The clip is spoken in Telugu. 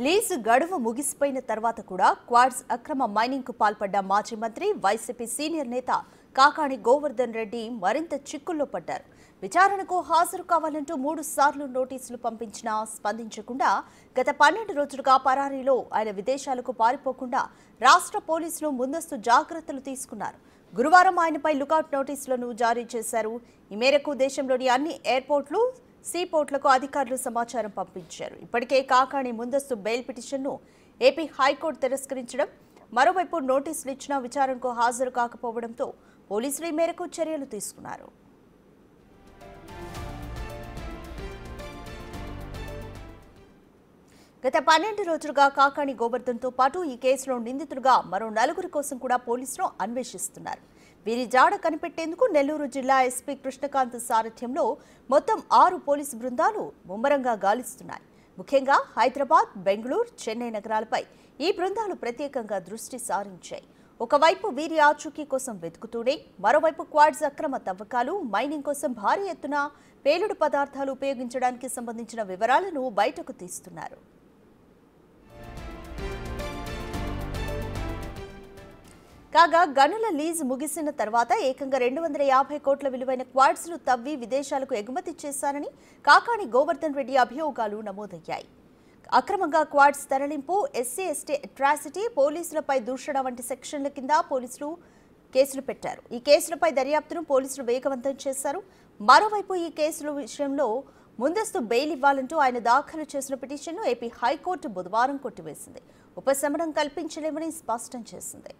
లీజు గడువు ముగిసిపోయిన తర్వాత కూడా క్వాడ్స్ అక్రమ మైనింగ్ కు పాల్పడ్డ మాజీ మంత్రి వైసీపీ సీనియర్ నేత కాకాణి గోవర్ధన్ రెడ్డి మరింత చిక్కుల్లో పడ్డారు. విచారణకు హాజరు కావాలంటూ 3 సార్లు నోటీసులు పంపించినా స్పందించకుండా గత 12 రోజులుగా పరారీలో ఆయన విదేశాలకు పారిపోకుండా రాష్ట్ర పోలీసులు ముందస్తు జాగ్రత్తలు తీసుకున్నారు. గురువారం ఆయనపై లుకౌట్ నోటీసులను జారీ చేశారు. ఈ మేరకు దేశంలోని అన్ని ఎయిర్పోర్ట్లు సీపోర్ట్లకు అధికారులు సమాచారం పంపించారు. ఇప్పటికే కాకాణి ముందస్తు బెయిల్ పిటిషన్ను ఏపీ హైకోర్టు తిరస్కరించడం, మరోవైపు నోటీసులు ఇచ్చినా విచారణకు హాజరు కాకపోవడంతో పోలీసులు ఈ మేరకు చర్యలు తీసుకున్నారు. గత 12 రోజులుగా కాకాణి గోవర్ధన్తో పాటు ఈ కేసులో నిందితులుగా మరో 4 కోసం కూడా పోలీసులు అన్వేషిస్తున్నారు. వీరి జాడ కనిపెట్టేందుకు నెల్లూరు జిల్లా ఎస్పీ కృష్ణకాంత్ సారథ్యంలో మొత్తం 6 పోలీసు బృందాలు ముమ్మరంగా గాలిస్తున్నాయి. ముఖ్యంగా హైదరాబాద్, బెంగళూరు, చెన్నై నగరాలపై ఈ బృందాలు ప్రత్యేకంగా దృష్టి సారించాయి. ఒకవైపు వీరి ఆచూకీ కోసం వెతుకుతూనే మరోవైపు క్వాడ్స్ అక్రమ తవ్వకాలు, మైనింగ్ కోసం భారీ ఎత్తున పేలుడు పదార్థాలు ఉపయోగించడానికి సంబంధించిన వివరాలను బయటకు తీస్తున్నారు. కాగా గనుల లీజ్ ముగిసిన తర్వాత ఏకంగా 250 కోట్ల విలువైన క్వాడ్స్లు తవ్వి విదేశాలకు ఎగుమతి చేశారని కాకాణి గోవర్ధన్ రెడ్డి అభియోగాలు నమోదయ్యాయి. అక్రమంగా క్వాడ్స్ తరలింపు, ఎస్సీ ఎస్టీ అట్రాసిటీ, పోలీసులపై దూషణ వంటి సెక్షన్ల కింద పోలీసులు కేసులు పెట్టారు. ఈ కేసులపై దర్యాప్తును పోలీసులు వేగవంతం చేశారు. మరోవైపు ఈ కేసుల విషయంలో ముందస్తు బెయిల్ ఇవ్వాలంటూ ఆయన దాఖలు చేసిన పిటిషన్ను ఏపీ హైకోర్టు బుధవారం కొట్టివేసింది. ఉపశమనం కల్పించలేమని స్పష్టం చేసింది.